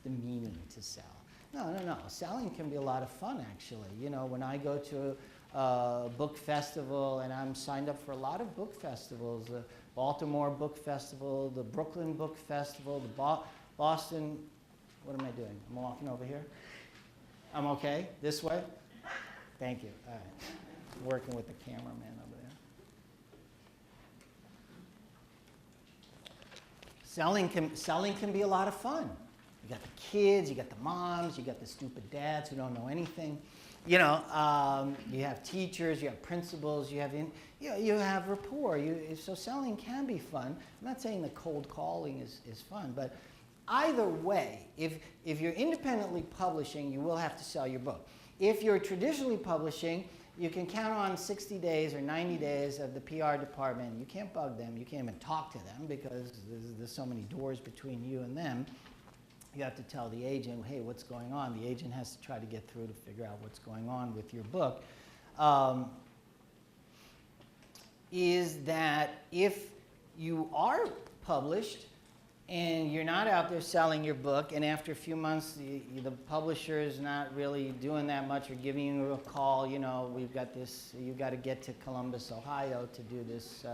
the meaning to sell. No. Selling can be a lot of fun, actually. You know, when I go to a book festival, and I'm signed up for a lot of book festivals, the Baltimore Book Festival, the Brooklyn Book Festival, the Boston, what am I doing? I'm walking over here. I'm okay? This way? Thank you. All right. I'm working with the cameraman over there. Selling can be a lot of fun. You got the kids, you got the moms, you got the stupid dads who don't know anything. You know, you have teachers, you have principals, you have rapport. So selling can be fun. I'm not saying that cold calling is fun, but either way, if you're independently publishing, you will have to sell your book. If you're traditionally publishing, you can count on 60 days or 90 days of the PR department. You can't bug them. You can't even talk to them because there's so many doors between you and them. You have to tell the agent, hey, what's going on? The agent has to try to get through to figure out what's going on with your book. Is that if you are published and you're not out there selling your book, and after a few months the publisher is not really doing that much or giving you a call, you know, we've got this, you got to get to Columbus, Ohio to do this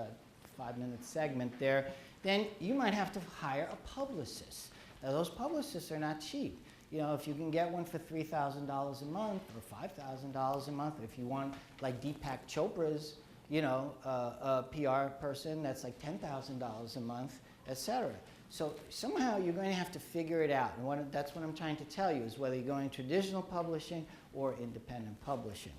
5-minute segment there, then you might have to hire a publicist. Now, those publicists are not cheap. You know, if you can get one for $3,000 a month or $5,000 a month, if you want, like Deepak Chopra's, you know, a PR person, that's like $10,000 a month, etc. So somehow you're going to have to figure it out. And that's what I'm trying to tell you, is whether you're going traditional publishing or independent publishing.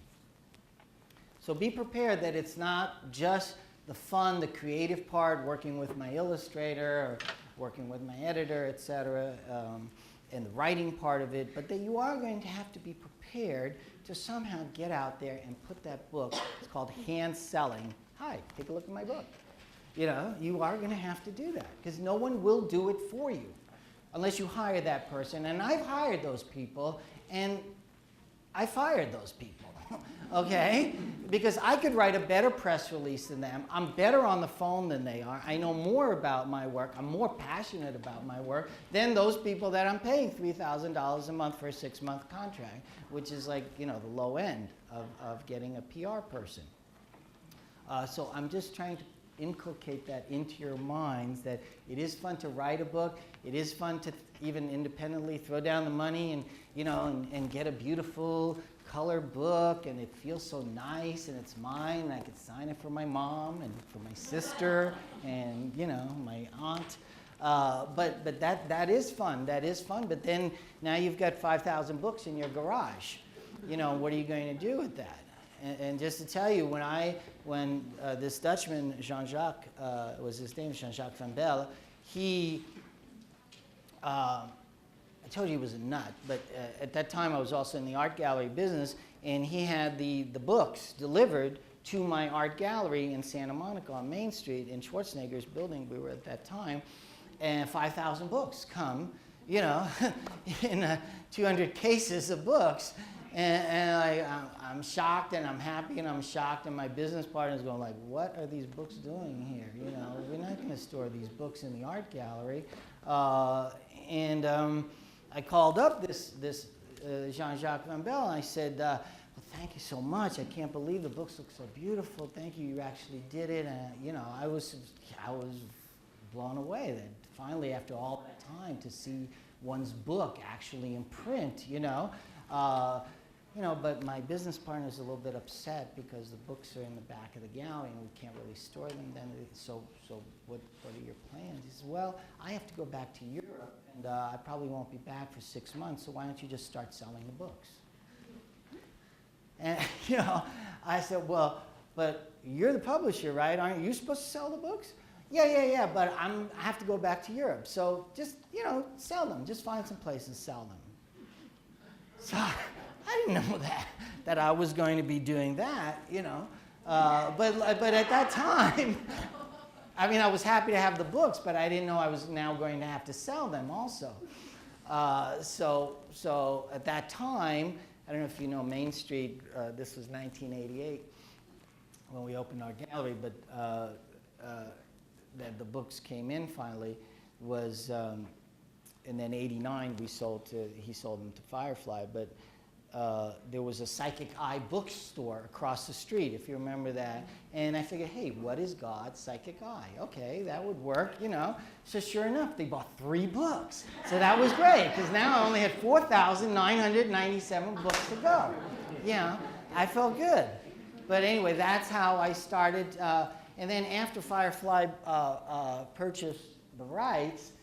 So be prepared that it's not just the fun, the creative part, working with my illustrator or working with my editor, etc., and the writing part of it, but that you are going to have to be prepared to somehow get out there and put that book, it's called hand selling. Hi, take a look at my book. You know, you are going to have to do that because no one will do it for you unless you hire that person. And I've hired those people, and I fired those people. Okay? Because I could write a better press release than them. I'm better on the phone than they are. I know more about my work. I'm more passionate about my work than those people that I'm paying $3,000 a month for a 6-month contract, which is like, you know, the low end of getting a PR person. So I'm just trying to inculcate that into your minds that it is fun to write a book. It is fun to even independently throw down the money and, you know, and get a beautiful color book, and it feels so nice, and it's mine, and I could sign it for my mom and for my sister and, you know, my aunt. But that is fun. That is fun. But then now you've got 5,000 books in your garage. You know, what are you going to do with that? And just to tell you, when this Dutchman, Jean-Jacques, was his name, Jean-Jacques Van Belle, he, I told you he was a nut, but at that time I was also in the art gallery business, and he had the books delivered to my art gallery in Santa Monica on Main Street in Schwarzenegger's building we were at that time, and 5,000 books come, you know, in 200 cases of books. And I'm shocked, and I'm happy, and I'm shocked, and my business partner's going like, what are these books doing here? You know, we're not going to store these books in the art gallery. I called up this Jean-Jacques Van Belle, and I said, well, thank you so much. I can't believe the books look so beautiful. Thank you, you actually did it. And, you know, I was blown away that finally, after all that time, to see one's book actually in print, you know. But my business partner is a little bit upset because the books are in the back of the gallery and we can't really store them. Then, so what are your plans? He says, well, I have to go back to Europe, and I probably won't be back for 6 months. So why don't you just start selling the books? And you know, I said, well, but you're the publisher, right? Aren't you supposed to sell the books? Yeah. But I have to go back to Europe. So just, you know, sell them. Just find some place and sell them. So I didn't know that I was going to be doing that, you know. But at that time, I mean, I was happy to have the books, but I didn't know I was now going to have to sell them also. So at that time, I don't know if you know Main Street, this was 1988 when we opened our gallery, but that the books came in finally was and then '89 he sold them to Firefly. But there was a Psychic Eye bookstore across the street, if you remember that. And I figured, hey, what is God's Psychic Eye? Okay, that would work, you know. So sure enough, they bought 3 books. So that was great, because now I only had 4,997 books to go. Yeah, I felt good. But anyway, that's how I started. And then after Firefly purchased the rights,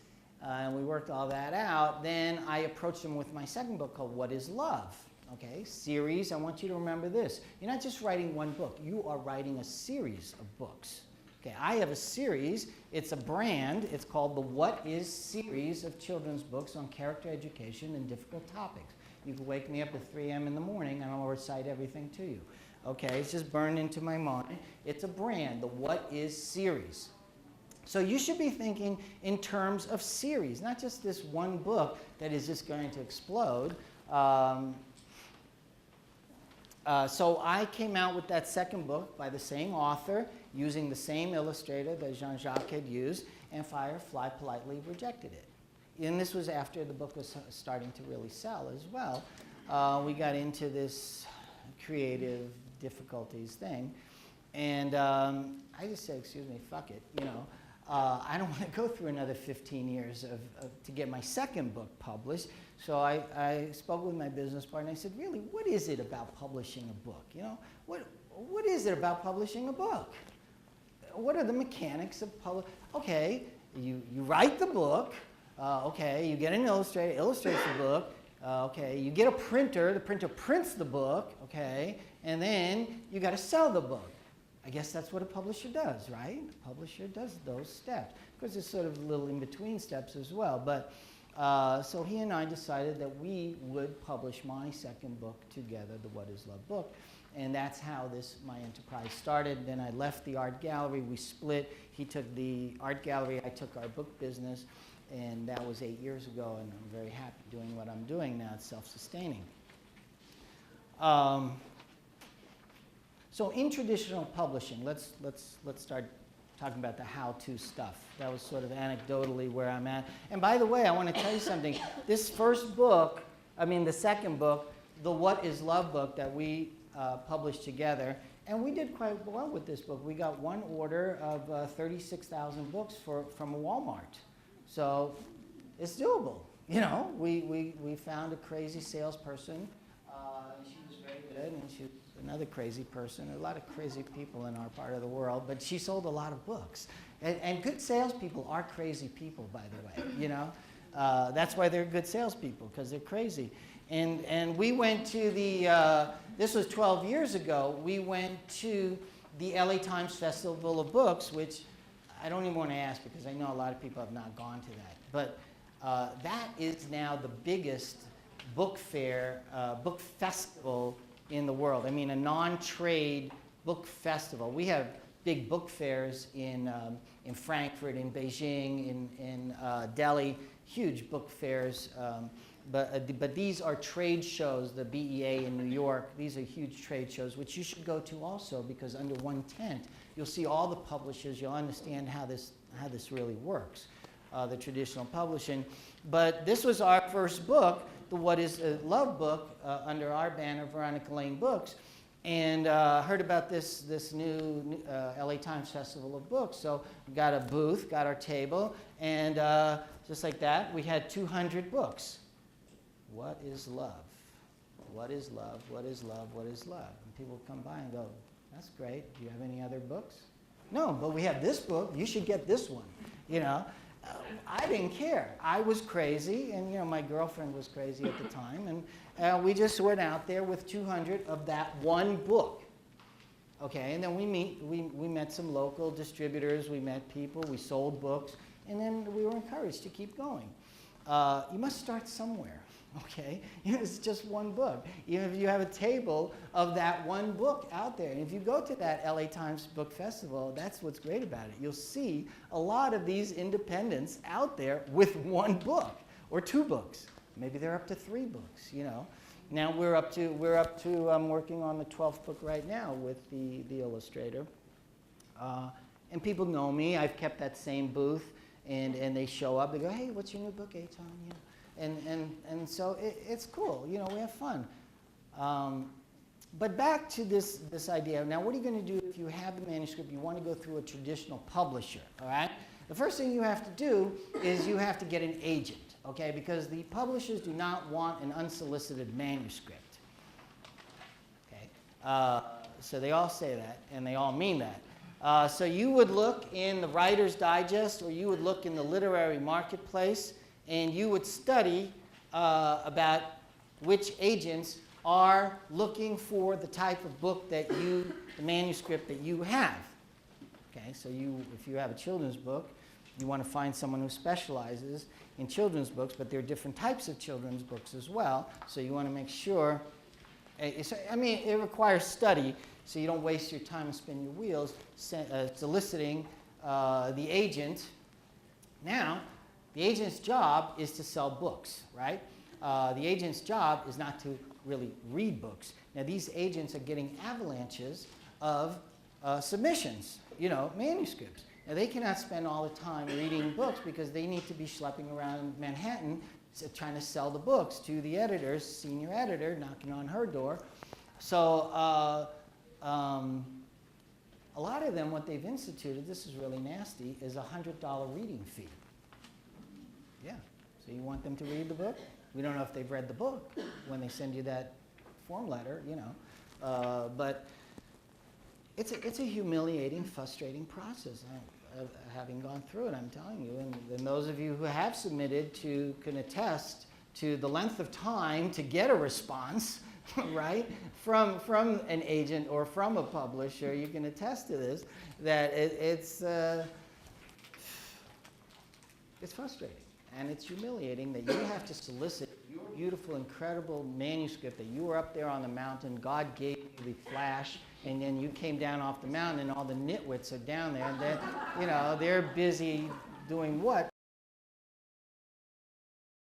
and we worked all that out, then I approached them with my second book called What is Love? Okay, series. I want you to remember this. You're not just writing one book. You are writing a series of books. Okay, I have a series. It's a brand. It's called the What Is series of children's books on character education and difficult topics. You can wake me up at 3 a.m. in the morning and I'll recite everything to you. Okay, it's just burned into my mind. It's a brand, the What Is series. So you should be thinking in terms of series, not just this one book that is just going to explode. So I came out with that second book by the same author, using the same illustrator that Jean-Jacques had used, and Firefly politely rejected it. And this was after the book was starting to really sell as well. We got into this creative difficulties thing, and I just said, excuse me, fuck it, you know. I don't want to go through another 15 years to get my second book published. So I spoke with my business partner. I said, really, what is it about publishing a book? You know, what is it about publishing a book? What are the mechanics of Okay, you write the book. Okay, you get an illustrator, illustrates the book. Okay, you get a printer. The printer prints the book. Okay, and then you got to sell the book. I guess that's what a publisher does, right? A publisher does those steps. Of course, there's sort of little in-between steps as well. But so he and I decided that we would publish my second book together, the What Is Love book. And that's how my enterprise started. Then I left the art gallery. We split. He took the art gallery. I took our book business. And that was 8 years ago. And I'm very happy doing what I'm doing now. It's self-sustaining. So in traditional publishing, let's start talking about the how-to stuff. That was sort of anecdotally where I'm at. And by the way, I want to tell you something. This first book, the second book, the What Is Love book that we published together, and we did quite well with this book. We got one order of 36,000 books from a Walmart. So it's doable. You know, we found a crazy salesperson. She was very good, and she was another crazy person. A lot of crazy people in our part of the world, but she sold a lot of books. And good salespeople are crazy people, by the way. You know, that's why they're good salespeople, because they're crazy. And we went to this was 12 years ago. We went to the LA Times Festival of Books, which I don't even want to ask because I know a lot of people have not gone to that. But that is now the biggest book fair, book festival in the world. I mean, a non-trade book festival. We have big book fairs in Frankfurt, in Beijing, in Delhi, huge book fairs. But these are trade shows, the BEA in New York. These are huge trade shows, which you should go to also, because under one tent, you'll see all the publishers. You'll understand how this really works, the traditional publishing. But this was our first book, the What Is Love book, under our banner, Veronica Lane Books, and heard about this new LA Times Festival of Books. So we got a booth, got our table, and just like that, we had 200 books. What is love? What is love? What is love? What is love? And people come by and go, that's great. Do you have any other books? No, but we have this book. You should get this one. You know, I didn't care. I was crazy, and you know, my girlfriend was crazy at the time, and we just went out there with 200 of that one book. Okay, and then we met some local distributors. We met people. We sold books, and then we were encouraged to keep going. You must start somewhere. Okay, it's just one book. Even if you have a table of that one book out there, and if you go to that LA Times Book Festival, that's what's great about it. You'll see a lot of these independents out there with one book or 2 books. Maybe they're up to 3 books. You know, now we're up to I'm working on the 12th book right now with the illustrator, and people know me. I've kept that same booth. and they show up. They go, hey, what's your new book, Etan? You know, and so it's cool. You know, we have fun. But back to this idea. Now, what are you going to do if you have the manuscript? You want to go through a traditional publisher, all right? The first thing you have to do is you have to get an agent, okay? Because the publishers do not want an unsolicited manuscript, okay? So they all say that, and they all mean that. So you would look in the Writer's Digest, or you would look in the literary marketplace, and you would study about which agents are looking for the type of book that the manuscript that you have. Okay, so if you have a children's book, you want to find someone who specializes in children's books, but there are different types of children's books as well, so you want to make sure, I mean, it requires study, so you don't waste your time and spin your wheels soliciting the agent. Now, the agent's job is to sell books, right? The agent's job is not to really read books. Now, these agents are getting avalanches of submissions, you know, manuscripts. Now, they cannot spend all the time reading books because they need to be schlepping around Manhattan trying to sell the books to the editors, senior editor, knocking on her door. So a lot of them, what they've instituted, this is really nasty, is a $100 reading fee. Yeah, so you want them to read the book? We don't know if they've read the book when they send you that form letter, you know. But it's a humiliating, frustrating process. Having gone through it, I'm telling you, and those of you who have submitted can attest to the length of time to get a response, right, from an agent or from a publisher. You can attest to this, that it's frustrating. And it's humiliating that you have to solicit your beautiful, incredible manuscript that you were up there on the mountain, God gave you the flash, and then you came down off the mountain and all the nitwits are down there, and they're, you know, they're busy doing what?